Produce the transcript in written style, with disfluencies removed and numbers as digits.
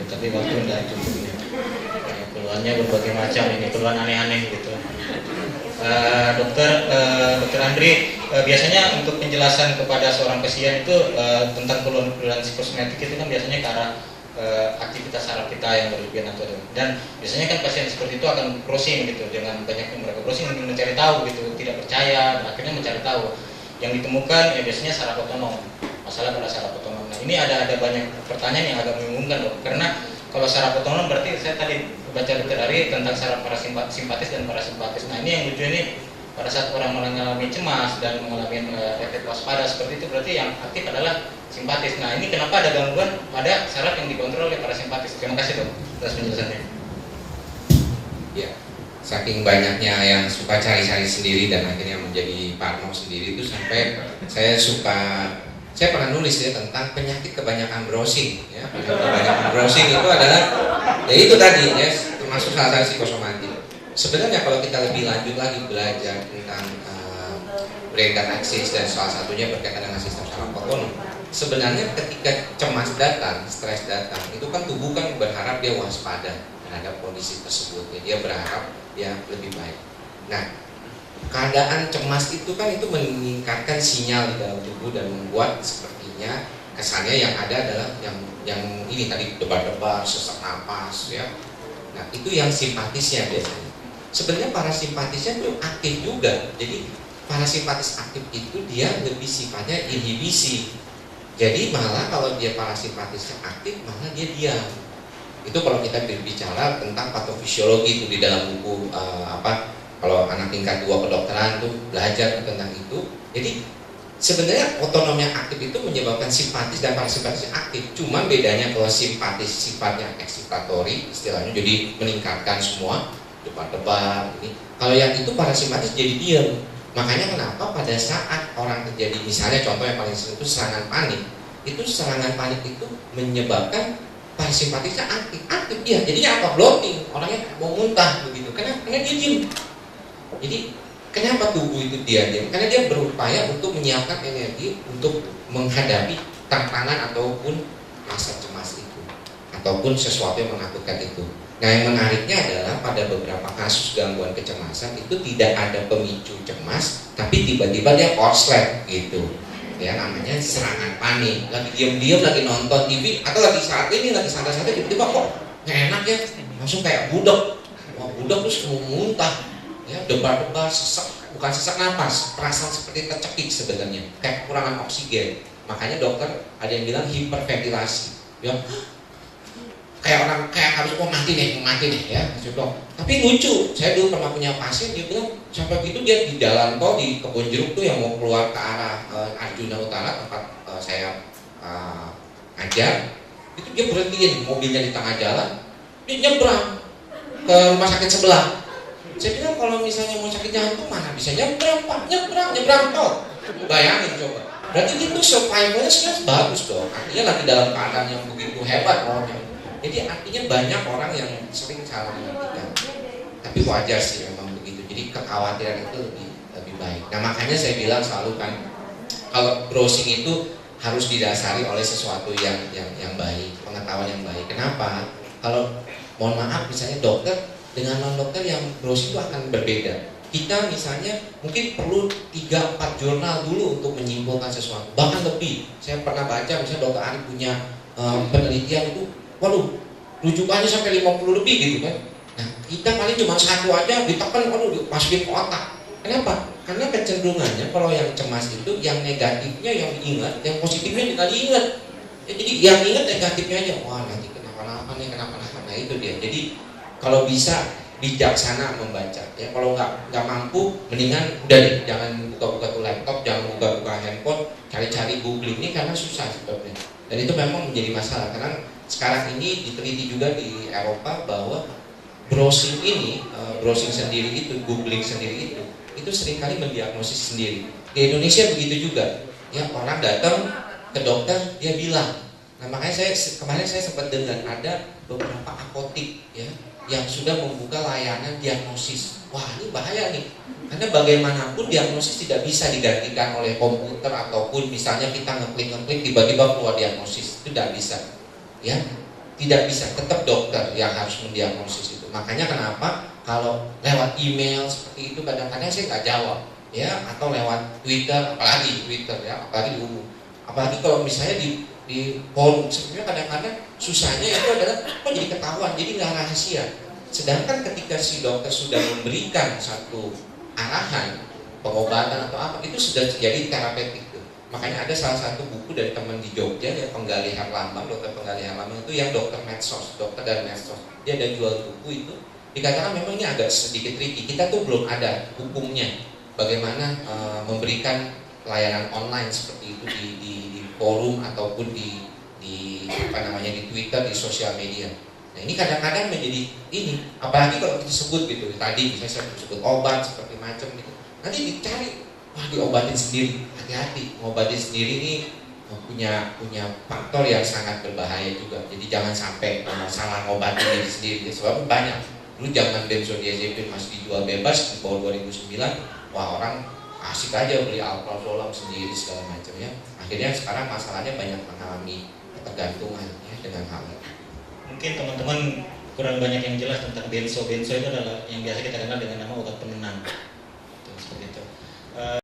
tapi waktu tidak cukup ya. Keluhannya berbagai macam ini, keluhan aneh-aneh gitu. Dokter Andri, biasanya untuk penjelasan kepada seorang pasien itu tentang keluhan psikosematik itu kan biasanya ke arah aktivitas saraf kita yang berlebihan atau dan biasanya kan pasien seperti itu akan browsing gitu, dengan banyaknya mereka browsing mencari tahu gitu, tidak percaya dan akhirnya mencari tahu. Yang ditemukan ya biasanya saraf otonom, masalah pada saraf otonom. Nah ini ada banyak pertanyaan yang agak membingungkan dok, karena kalau saraf otonom berarti saya tadi baca dari tentang saraf parasimpatis dan parasimpatis. Nah ini yang lucu ini, pada saat orang mengalami cemas dan mengalami efek waspada seperti itu, berarti yang aktif adalah simpatis. Nah ini kenapa ada gangguan pada saraf yang dikontrol oleh parasimpatis? Terima kasih dok atas penjelasannya. Ya, saking banyaknya yang suka cari-cari sendiri dan akhirnya menjadi parno sendiri itu sampai saya pernah nulis ya tentang penyakit kebanyakan browsing ya. Kebanyakan browsing itu adalah ya itu tadi ya, termasuk salah satu psikosomatik. Sebenarnya kalau kita lebih lanjut lagi belajar tentang brain data axis dan salah satunya berkaitan dengan sistem saraf otonom, sebenarnya ketika cemas datang, stres datang, itu kan tubuh kan berharap dia waspada terhadap kondisi tersebut ya, dia berharap dia lebih baik. Nah, keadaan cemas itu kan itu meningkatkan sinyal di dalam tubuh dan membuat sepertinya kesannya yang ada adalah yang ini tadi debar-debar, sesak napas ya. Nah, itu yang simpatisnya biasanya. Sebenarnya parasimpatisnya itu aktif juga. Jadi parasimpatis aktif itu dia lebih sifatnya inhibisi. Jadi malah kalau dia parasimpatisnya aktif malah dia diam. Itu kalau kita berbicara tentang patofisiologi itu di dalam buku kalau anak tingkat 2 kedokteran tuh belajar tentang itu. Jadi sebenarnya otonom yang aktif itu menyebabkan simpatis dan parasimpatis aktif. Cuma bedanya kalau simpatis sifatnya eksitatori istilahnya, jadi meningkatkan semua debar-debar ini. Kalau yang itu parasimpatis jadi diam. Makanya kenapa pada saat orang terjadi misalnya contoh yang paling sering itu serangan panik. Itu serangan panik itu menyebabkan parasimpatisnya aktif dia. Jadinya apa? Bloating, orangnya mau muntah begitu. Karena dia diam. Jadi kenapa tubuh itu diam? Karena dia berupaya untuk menyiapkan energi untuk menghadapi tantangan ataupun rasa cemas itu, ataupun sesuatu yang menakutkan itu. Nah yang menariknya adalah pada beberapa kasus gangguan kecemasan itu tidak ada pemicu cemas, tapi tiba-tiba dia korslet gitu. Ya namanya serangan panik. Lagi diam-diam, lagi nonton TV atau lagi saat ini lagi santai-santai tiba-tiba kok nggak enak ya, langsung kayak budak. Wah budak terus mau muntah. Ya debar-debar, sesak, bukan sesak napas, perasaan seperti tercekik sebenarnya, kayak kekurangan oksigen. Makanya dokter ada yang bilang hiperventilasi. Ya kayak orang kayak harus mau mati nih ya, dok. Tapi lucu, saya dulu pernah punya pasien dia bilang sampai gitu dia di jalan tol di Kebon Jeruk tuh yang mau keluar ke arah Arjuna Utara tempat saya ngajar, itu dia berhentiin mobilnya di tengah jalan, dia nyebrang ke rumah sakit sebelah. Saya bilang kalau misalnya mau sakit jantung mana bisa nyebrang pak, nyebrang tol. Bayangin coba. Berarti itu survivalnya sebenarnya bagus dong. Artinya lagi dalam keadaan yang begitu hebat orangnya. Jadi artinya banyak orang yang sering salah mengertikan. Tapi wajar sih memang begitu. Jadi kekhawatiran itu lebih baik. Nah makanya saya bilang selalu kan, kalau browsing itu harus didasari oleh sesuatu yang baik, pengetahuan yang baik. Kenapa? Kalau mohon maaf misalnya dokter dengan non dokter yang browsing itu akan berbeda. Kita misalnya mungkin perlu 3-4 jurnal dulu untuk menyimpulkan sesuatu, bahkan lebih. Saya pernah baca misalnya dokter Ari punya penelitian itu, waduh rujukannya sampai 50 lebih gitu kan. Nah kita paling cuma satu aja ditekan, waduh dimasukin ke otak. Kenapa? Karena kecenderungannya kalau yang cemas itu yang negatifnya yang diingat, yang positifnya tidak diingat. Ya, jadi yang ingat negatifnya aja, wah nanti kenapa-napa nih, kenapa-napa. Nah itu dia. Jadi kalau bisa bijaksana membaca ya, kalau nggak mampu mendingan udah deh jangan buka-buka tuh laptop, jangan buka-buka handphone, cari-cari googling ini karena susah sebetulnya. Dan itu memang menjadi masalah karena sekarang ini diteliti juga di Eropa bahwa browsing ini, browsing sendiri itu, googling sendiri itu seringkali mendiagnosis sendiri. Di Indonesia begitu juga. Ya orang datang ke dokter dia bilang. Nah makanya kemarin saya sempat dengar ada beberapa apotik ya yang sudah membuka layanan diagnosis. Wah ini bahaya nih, karena bagaimanapun diagnosis tidak bisa digantikan oleh komputer ataupun misalnya kita ngeklik tiba-tiba keluar diagnosis, itu tidak bisa. Ya, tidak bisa, tetap dokter yang harus mendiagnosis itu. Makanya kenapa kalau lewat email seperti itu kadang-kadang saya nggak jawab, ya, atau lewat Twitter, apalagi Twitter ya, apalagi di umum, apalagi kalau misalnya di forum, sebenarnya kadang-kadang susahnya itu adalah kok jadi ketahuan, jadi nggak rahasia. Sedangkan ketika si dokter sudah memberikan satu arahan pengobatan atau apa, itu sudah jadi terapeutik. Makanya ada salah satu buku dari teman di Jogja ya, Penggalihan Lambang, dokter Penggalihan Lambang itu yang dokter medsos, dokter dari medsos. Dia ada jual buku itu. Dikatakan memang ini agak sedikit tricky. Kita tuh belum ada hukumnya bagaimana memberikan layanan online seperti itu di forum ataupun di apa namanya di Twitter, di sosial media. Nah ini kadang-kadang menjadi ini, apalagi kalau disebut gitu tadi misalnya saya sebut obat seperti macam gitu. Nanti dicari, wah diobatin sendiri, hati-hati, ngobatin sendiri ini punya faktor yang sangat berbahaya juga. Jadi jangan sampai salah ngobatin diri sendiri. Sebab banyak dulu zaman benzodiazepin masih dijual bebas di bawah 2009, wah orang asik aja beli alprazolam sendiri segala macam ya. Akhirnya sekarang masalahnya banyak mengalami ketergantungan ya dengan hal itu. Mungkin teman-teman kurang banyak yang jelas tentang benzo. Benzo itu adalah yang biasa kita kenal dengan nama obat penenang. Seperti itu.